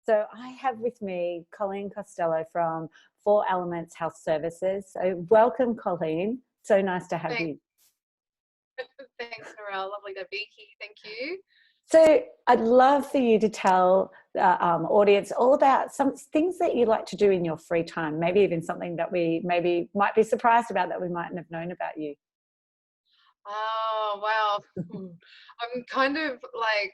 So I have with me Colleen Costello from Four Elements Health Services. So welcome, Colleen. So nice to have you. Thanks, Narelle. Lovely to be here. Thank you. So I'd love for you to tell the audience all about some things that you like to do in your free time, maybe even something that we maybe might be surprised about that we mightn't have known about you. Oh, wow. I'm kind of like,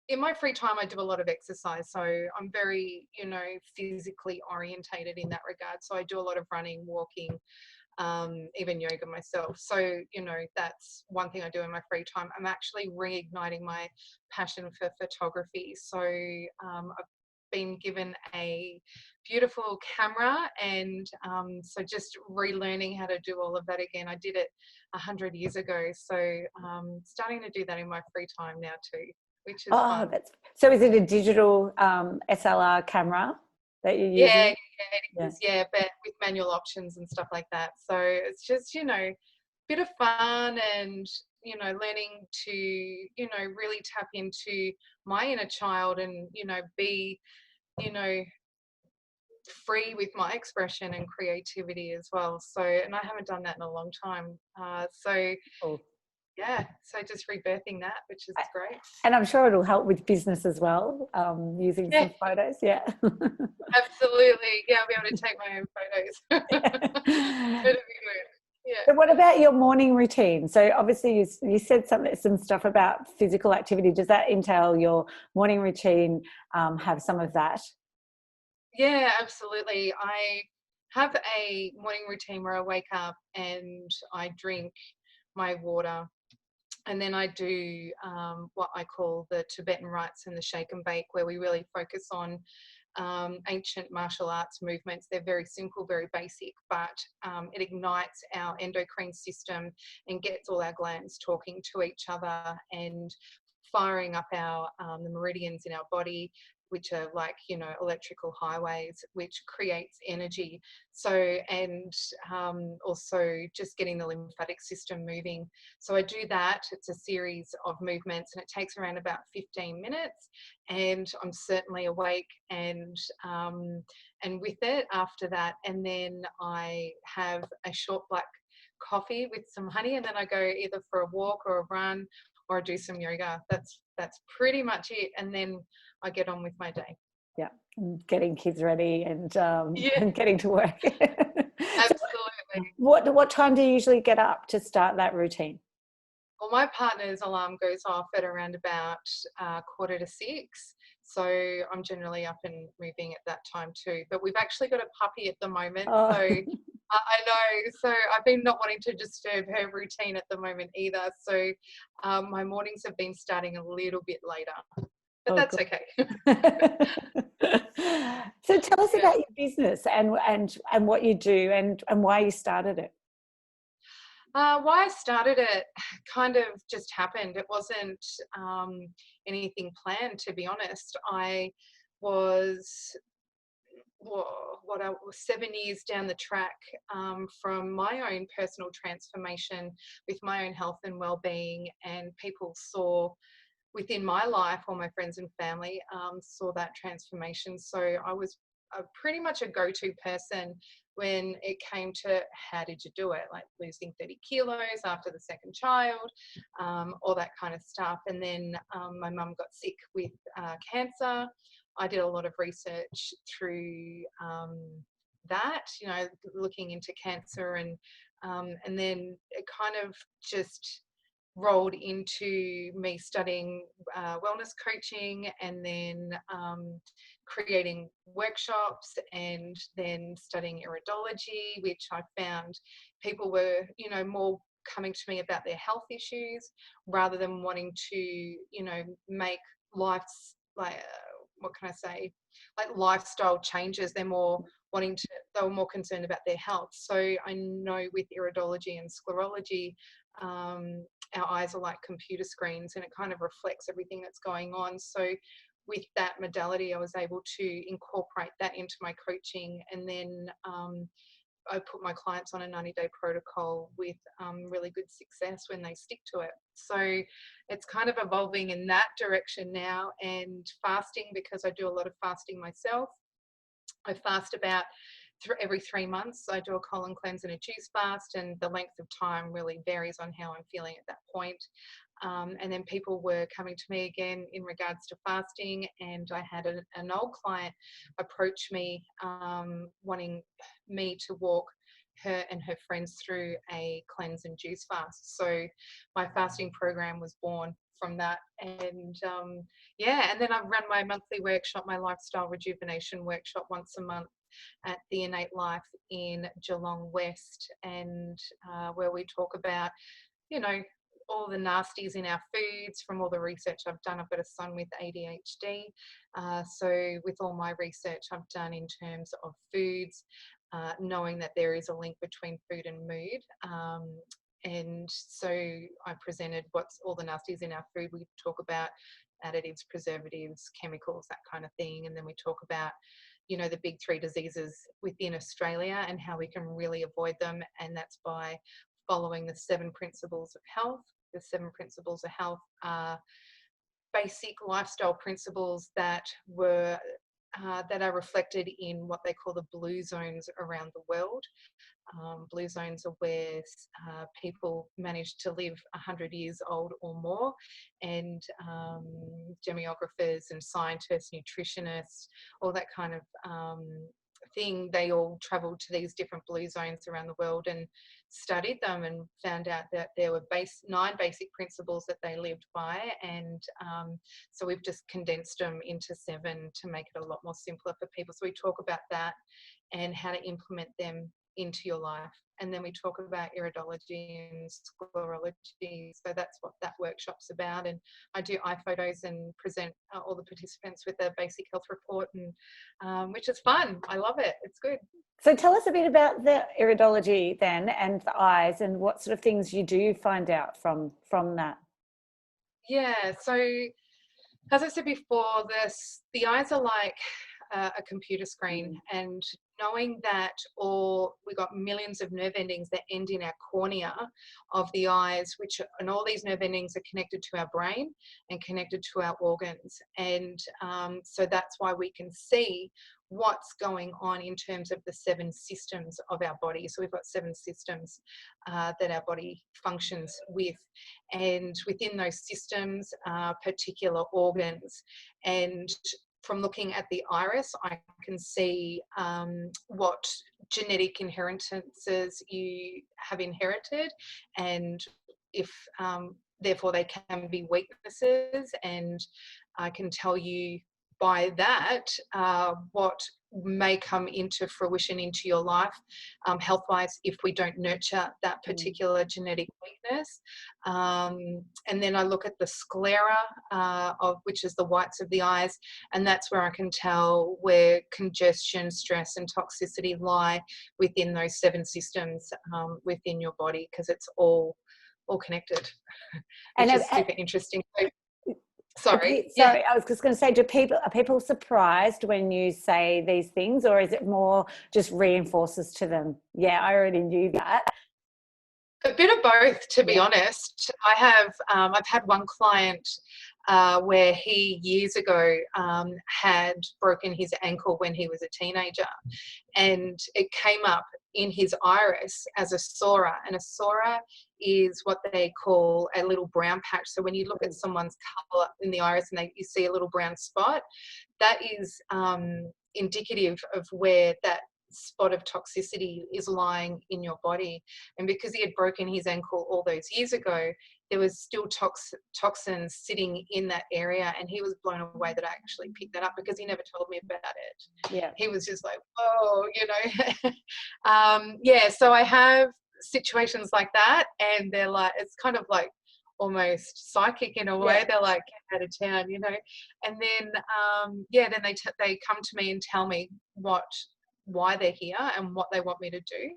in my free time, I do a lot of exercise. So I'm very, physically orientated in that regard. So I do a lot of running, walking, even yoga myself. So, that's one thing I do in my free time. I'm actually reigniting my passion for photography. So I've been given a beautiful camera, and so just relearning how to do all of that again. I did it 100 years ago. So starting to do that in my free time now too, which is fun. So is it a digital SLR camera that you're using? Yeah, it is. Yeah, but with manual options and stuff like that. So it's just, bit of fun and, learning to, really tap into my inner child and, be, free with my expression and creativity as well. So, and I haven't done that in a long time. Cool. Yeah, so just rebirthing that, which is great. And I'm sure it'll help with business as well, using some photos. Yeah. Absolutely. Yeah, I'll be able to take my own photos. It'll be good. Yeah. So what about your morning routine? So obviously you said some stuff about physical activity. Does that entail your morning routine, have some of that? Yeah, absolutely. I have a morning routine where I wake up and I drink my water. And then I do what I call the Tibetan rites and the shake and bake, where we really focus on ancient martial arts movements. They're very simple, very basic, but it ignites our endocrine system and gets all our glands talking to each other and firing up our the meridians in our body, which are like electrical highways, which creates energy. So and also just getting the lymphatic system moving. So I do that. It's a series of movements and it takes around about 15 minutes, and I'm certainly awake and with it after that. And then I have a short black coffee with some honey, and then I go either for a walk or a run or I do some yoga. That's pretty much it. And then I get on with my day. Yeah, and getting kids ready and getting to work. Absolutely. So what time do you usually get up to start that routine? Well, my partner's alarm goes off at around about 5:45. So I'm generally up and moving at that time too. But we've actually got a puppy at the moment. Oh. So I know. So I've been not wanting to disturb her routine at the moment either. So my mornings have been starting a little bit later. But that's good. Okay. So tell us about your business and what you do and why you started it. Why I started it kind of just happened. It wasn't anything planned, to be honest. I was 7 years down the track from my own personal transformation with my own health and well-being, and people saw within my life, all my friends and family saw that transformation. So I was pretty much a go-to person when it came to how did you do it, like losing 30 kilos after the second child, all that kind of stuff. And then my mum got sick with cancer. I did a lot of research through that, looking into cancer, and then it kind of just rolled into me studying wellness coaching, and then creating workshops, and then studying iridology, which I found people were, more coming to me about their health issues rather than wanting to, make life's like what can I say, like lifestyle changes. They were more concerned about their health. So I know with iridology and sclerology, our eyes are like computer screens, and it kind of reflects everything that's going on. So with that modality, I was able to incorporate that into my coaching, and then I put my clients on a 90-day protocol with really good success when they stick to it. So it's kind of evolving in that direction now. And fasting, because I do a lot of fasting myself. I fast about every 3 months. I do a colon cleanse and a juice fast, and the length of time really varies on how I'm feeling at that point. And then people were coming to me again in regards to fasting, and I had an old client approach me wanting me to walk her and her friends through a cleanse and juice fast. So my fasting program was born from that. And and then I run my monthly workshop, my lifestyle rejuvenation workshop, once a month at the Innate Life in Geelong West, and where we talk about, you know, all the nasties in our foods from all the research I've done. I've got a son with ADHD. So with all my research I've done in terms of foods, knowing that there is a link between food and mood. And so I presented what's all the nasties in our food. We talk about additives, preservatives, chemicals, that kind of thing. And then we talk about, you know, the big 3 diseases within Australia and how we can really avoid them. And that's by following the 7 principles of health. The 7 principles of health are basic lifestyle principles that are reflected in what they call the blue zones around the world. Blue zones are where people manage to live 100 years old or more, and demographers and scientists, nutritionists, all that kind of thing, they all traveled to these different blue zones around the world and studied them and found out that there were 9 basic principles that they lived by. And so we've just condensed them into 7 to make it a lot more simpler for people. So we talk about that and how to implement them into your life. And then we talk about iridology and sclerology. So that's what that workshop's about. And I do eye photos and present all the participants with a basic health report, and which is fun. I love it. It's good. So tell us a bit about the iridology then, and the eyes, and what sort of things you do find out from that. Yeah. So as I said before, the eyes are like a computer screen, and knowing that we got millions of nerve endings that end in our cornea of the eyes, and all these nerve endings are connected to our brain and connected to our organs. And so that's why we can see what's going on in terms of the 7 systems of our body. So we've got 7 systems that our body functions with, and within those systems are particular organs. And from looking at the iris, I can see what genetic inheritances you have inherited, and if therefore they can be weaknesses. And I can tell you by that what may come into fruition into your life health-wise if we don't nurture that particular genetic weakness. And then I look at the sclera, which is the whites of the eyes, and that's where I can tell where congestion, stress and toxicity lie within those 7 systems within your body, because it's all connected, which is super interesting. Sorry, I was just going to say, are people surprised when you say these things, or is it more just reinforces to them? Yeah, I already knew that. A bit of both, to be honest. I've had one client where he years ago had broken his ankle when he was a teenager, and it came up in his iris as a psora. And a psora is what they call a little brown patch. So when you look at someone's colour in the iris and you see a little brown spot, that is indicative of where that spot of toxicity is lying in your body. And because he had broken his ankle all those years ago, there was still toxins sitting in that area, and he was blown away that I actually picked that up, because he never told me about it. Yeah, he was just like, whoa, so I have situations like that, and they're like, it's kind of like almost psychic in a way. Yeah. They're like, get out of town, and then then they come to me and tell me why they're here and what they want me to do.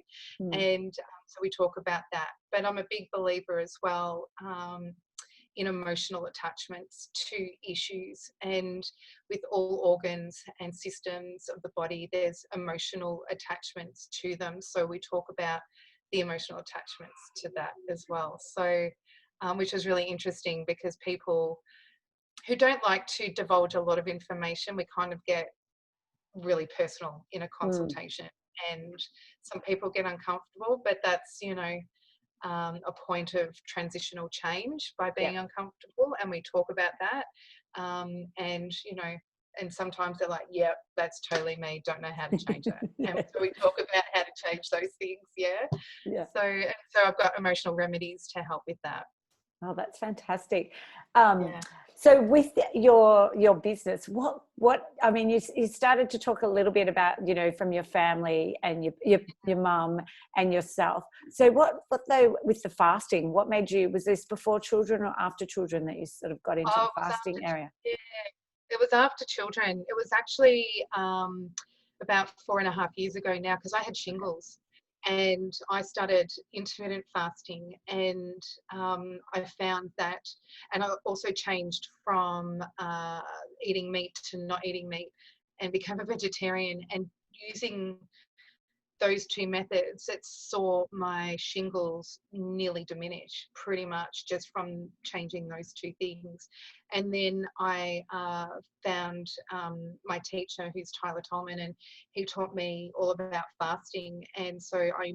And so we talk about that. But I'm a big believer as well in emotional attachments to issues, and with all organs and systems of the body, there's emotional attachments to them. So we talk about the emotional attachments to that as well. So, which is really interesting, because people who don't like to divulge a lot of information, we kind of get really personal in a consultation, and some people get uncomfortable, but that's, a point of transitional change by being uncomfortable, and we talk about that, and and sometimes they're like, yeah, that's totally me, don't know how to change that. And so we talk about how to change those things. So I've got emotional remedies to help with that. Oh, that's fantastic. So with your business, what I mean, you started to talk a little bit about, from your family and your mum and yourself. So what though with the fasting, what made you, was this before children or after children that you sort of got into the fasting area? Yeah, it was after children. It was actually about 4.5 years ago now, because I had shingles. And I started intermittent fasting, and I found that, and I also changed from eating meat to not eating meat, and become a vegetarian. And using those two methods, it saw my shingles nearly diminish, pretty much just from changing those two things. And then I found my teacher, who's Tyler Tolman, and he taught me all about fasting. And so I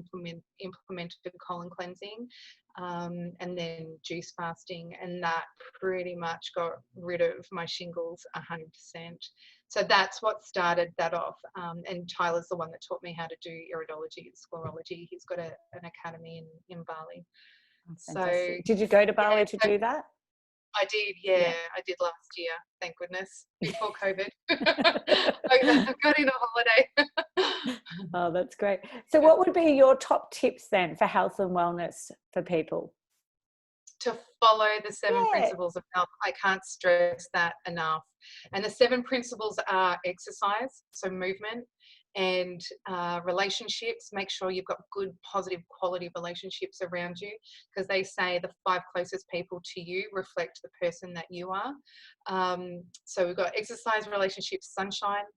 implemented colon cleansing, and then juice fasting, and that pretty much got rid of my shingles 100%. So that's what started that off. And Tyler's the one that taught me how to do Iridology and Sclerology. He's got an academy in Bali. Oh, so did you go to Bali to do that? I did, I did last year, thank goodness, before COVID. I got in a holiday. Oh, that's great. So what would be your top tips then for health and wellness for people? To follow the 7 principles of health. I can't stress that enough. And the 7 principles are exercise, so movement, and relationships. Make sure you've got good, positive, quality relationships around you, because they say the 5 closest people to you reflect the person that you are. So we've got exercise, relationships, sunshine.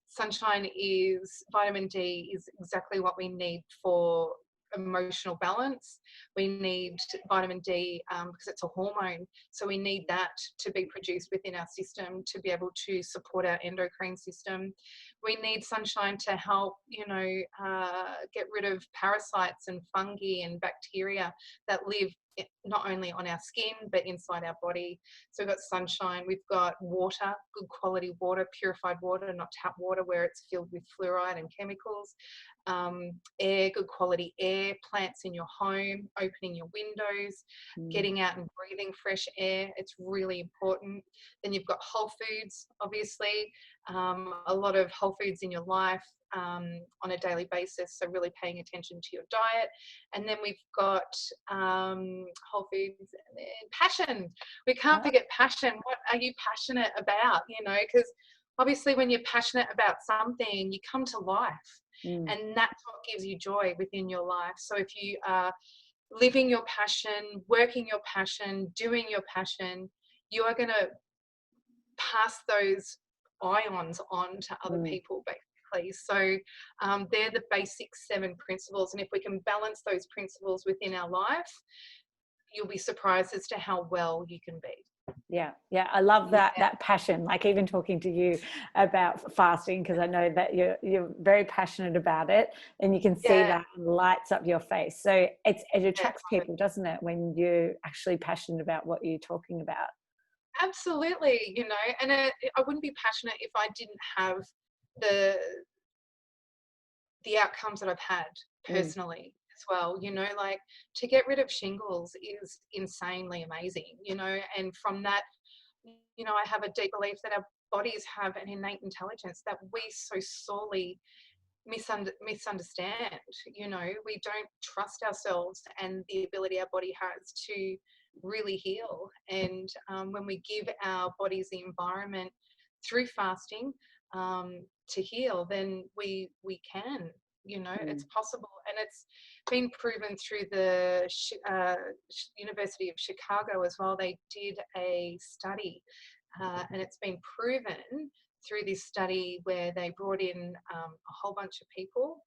Sunshine is, vitamin D is exactly what we need for emotional balance. We need vitamin D because it's a hormone, so we need that to be produced within our system to be able to support our endocrine system. We need sunshine to help get rid of parasites and fungi and bacteria that live not only on our skin but inside our body. So we've got sunshine, we've got water, good quality water, purified water, not tap water where it's filled with fluoride and chemicals. Air, good quality air, plants in your home, opening your windows, getting out and breathing fresh air. It's really important. Then you've got whole foods, obviously, a lot of whole foods in your life on a daily basis, so really paying attention to your diet. And then we've got whole foods and then passion. We can't forget passion. What are you passionate about? Because obviously when you're passionate about something, you come to life. And that's what gives you joy within your life. So if you are living your passion, working your passion, doing your passion, you are going to pass those ions on to other people, basically. So they're the basic 7 principles. And if we can balance those principles within our life, you'll be surprised as to how well you can be. Yeah. I love that passion, like even talking to you about fasting, because I know that you're very passionate about it, and you can see that lights up your face. So it attracts people, doesn't it, when you're actually passionate about what you're talking about? Absolutely, and I wouldn't be passionate if I didn't have the outcomes that I've had personally as well. Like, to get rid of shingles is insanely amazing, and from that, I have a deep belief that our bodies have an innate intelligence that we so sorely misunderstand. We don't trust ourselves and the ability our body has to really heal. And when we give our bodies the environment through fasting to heal, then we can It's possible, and it's been proven through the University of Chicago as well. They did a study, and it's been proven through this study where they brought in a whole bunch of people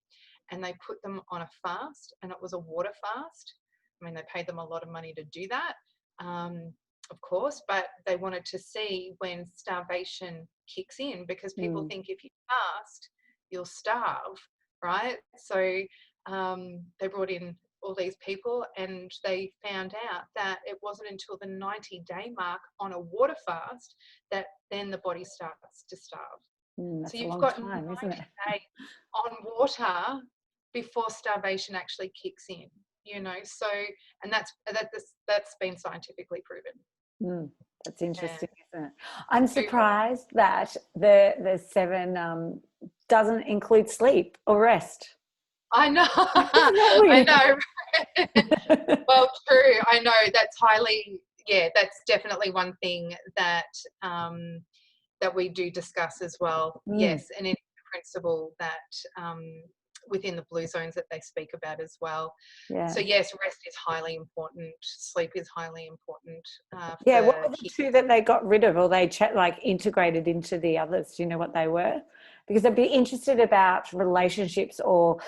and they put them on a fast, and it was a water fast. I mean, they paid them a lot of money to do that, of course, but they wanted to see when starvation kicks in, because people think if you fast, you'll starve, right? So they brought in all these people, and they found out that it wasn't until the 90-day mark on a water fast that then the body starts to starve. That's so you've a long got time, 90 isn't it? days on water before starvation actually kicks in, so, and that's been scientifically proven. That's interesting, isn't it? I'm surprised that the 7 doesn't include sleep or rest. I know. I know. Well, true. I know that's that's definitely one thing that that we do discuss as well. Yes, and it's a principle that within the blue zones that they speak about as well. So yes, rest is highly important. Sleep is highly important. What were the two that they got rid of, or they integrated into the others? Do you know what they were? Because I'd be interested about relationships or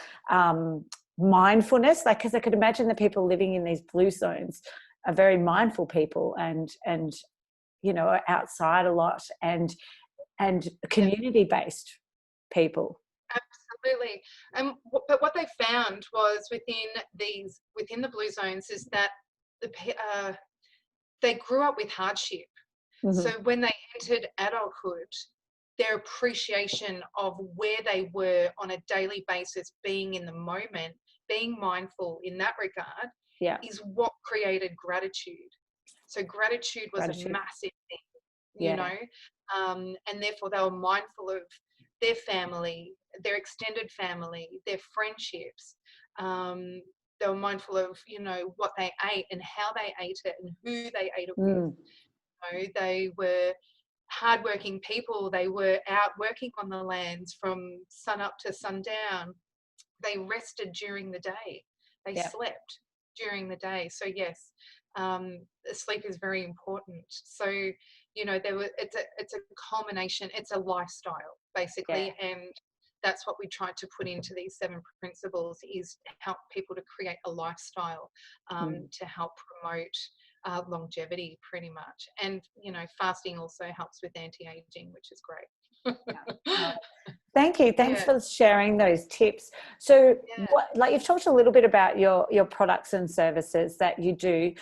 mindfulness, because I could imagine the people living in these blue zones are very mindful people and are outside a lot and community based people. Absolutely. But what they found was within the blue zones is that they grew up with hardship. So when they entered adulthood, their appreciation of where they were on a daily basis, being in the moment, being mindful in that regard, is what created gratitude. So gratitude was a massive thing, and therefore they were mindful of their family, their extended family, their friendships. They were mindful of, what they ate and how they ate it and who they ate it with. They were hardworking people. They were out working on the lands from sun up to sundown. They rested during the day. They slept during the day. So yes, sleep is very important. So it's a culmination. It's a lifestyle basically, and that's what we try to put into these 7 principles, is help people to create a lifestyle to help promote longevity pretty much. And fasting also helps with anti-aging, which is great. Thank you. Thanks for sharing those tips. So you've talked a little bit about your products and services that you do.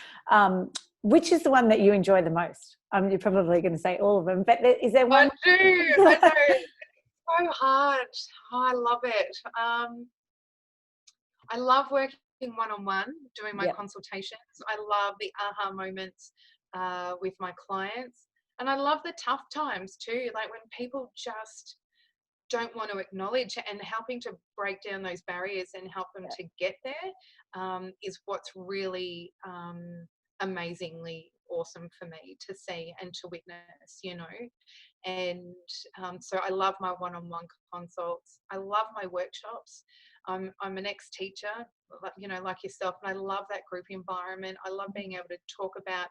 Which is the one that you enjoy the most? You're probably going to say all of them, but is there one? I do. I know. It's so hard. I love it. I love working one-on-one, doing my consultations. I love the aha moments with my clients. And I love the tough times too, like when people just don't want to acknowledge, and helping to break down those barriers and help them to get there is what's really amazingly awesome for me to see and to witness, And so I love my one-on-one consults. I love my workshops. I'm an ex-teacher, like yourself, and I love that group environment. I love being able to talk about,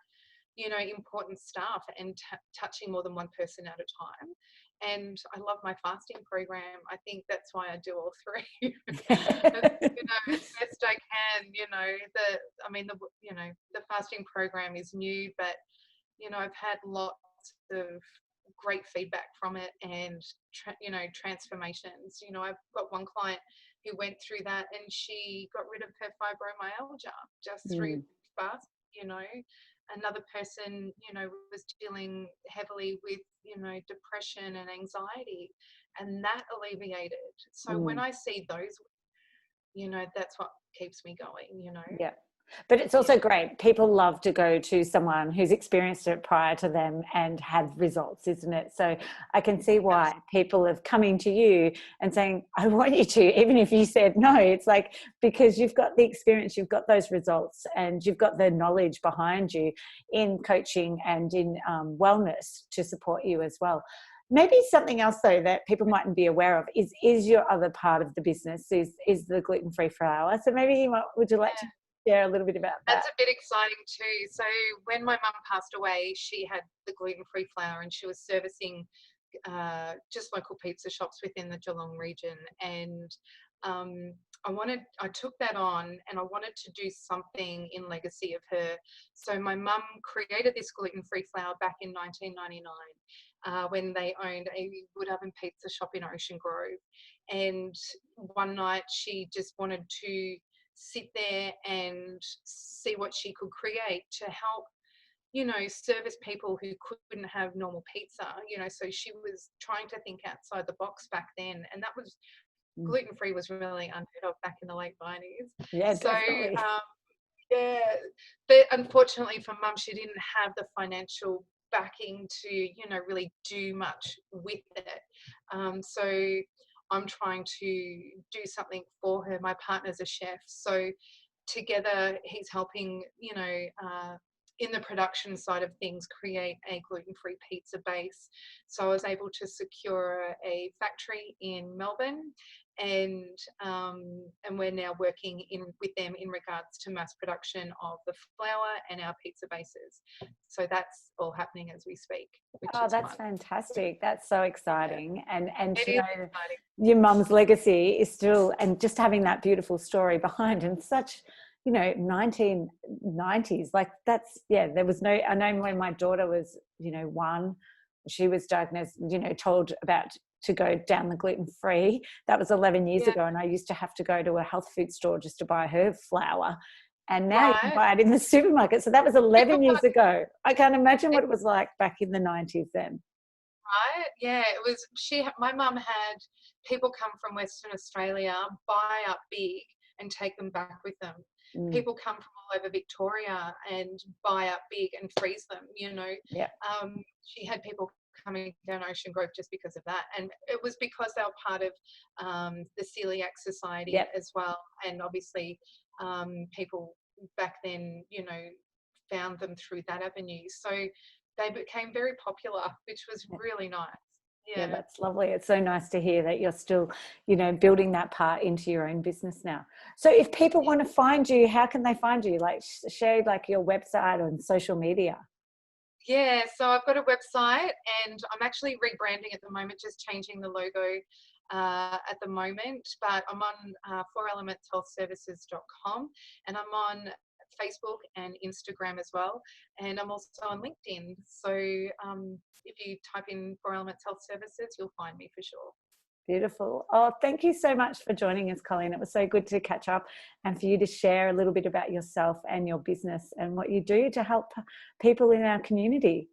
important stuff and touching more than one person at a time. And I love my fasting program. I think that's why I do all 3. As best I can. The fasting program is new, but I've had lots of great feedback from it, and transformations. I've got one client who went through that, and she got rid of her fibromyalgia just through fast. Another person, was dealing heavily with, depression and anxiety, and that alleviated. So when I see those, that's what keeps me going, Yeah. But it's also great. People love to go to someone who's experienced it prior to them and had results, isn't it? So I can see why people have come into you and saying, I want you to, even if you said no. It's like, because you've got the experience, you've got those results, and you've got the knowledge behind you in coaching and in wellness to support you as well. Maybe something else though that people mightn't be aware of is your other part of the business is the gluten-free flour. So maybe would you like to share a little bit about that? That's a bit exciting too. So when my mum passed away, she had the gluten-free flour, and she was servicing just local pizza shops within the Geelong region. And um, I took that on, and I wanted to do something in legacy of her. So my mum created this gluten-free flour back in 1999 when they owned a wood oven pizza shop in Ocean Grove. And one night she just wanted to sit there and see what she could create to help, service people who couldn't have normal pizza, so she was trying to think outside the box back then. And that was, gluten-free was really unheard of back in the late 90s. Yeah, So, definitely. yeah, but unfortunately for mum, she didn't have the financial backing to, really do much with it. So I'm trying to do something for her. My partner's a chef, so together he's helping, in the production side of things, create a gluten-free pizza base. So I was able to secure a factory in Melbourne, and we're now working with them in regards to mass production of the flour and our pizza bases. So that's all happening as we speak, which Oh, is that's fun. fantastic. That's so exciting. And It to is know exciting. your mum's legacy is still, and just having that beautiful story behind, and such, 1990s, like that's, yeah, there was no, I know when my daughter was, 1, she was diagnosed, told about to go down the gluten-free. That was 11 years Yeah, ago. And I used to have to go to a health food store just to buy her flour. And now you can right. buy it in the supermarket. So that was 11 years ago. I can't imagine what it was like back in the 90s then. Right? Yeah, it was. My mum had people come from Western Australia, buy up big, and take them back with them. Mm, People come from all over Victoria and buy up big and freeze them. yeah. She had people coming down Ocean Grove just because of that, and it was because they were part of the Celiac Society Yep. as well. And obviously, people back then, found them through that avenue. So they became very popular, which was really nice. Yeah, Yeah. that's lovely. It's so nice to hear that you're still, building that part into your own business now. So if people want to find you, how can they find you? Like share like your website on social media. Yeah, so I've got a website, and I'm actually rebranding at the moment, just changing the logo at the moment. But I'm on 4elementshealthservices.com, and I'm on Facebook and Instagram as well. And I'm also on LinkedIn. So if you type in 4 Elements Health Services, you'll find me for sure. Beautiful. Oh, thank you so much for joining us, Colleen. It was so good to catch up and for you to share a little bit about yourself and your business and what you do to help people in our community.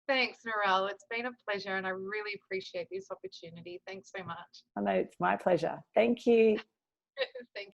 Thanks, Narelle. It's been a pleasure, and I really appreciate this opportunity. Thanks so much. I know it's my pleasure. Thank you. Thank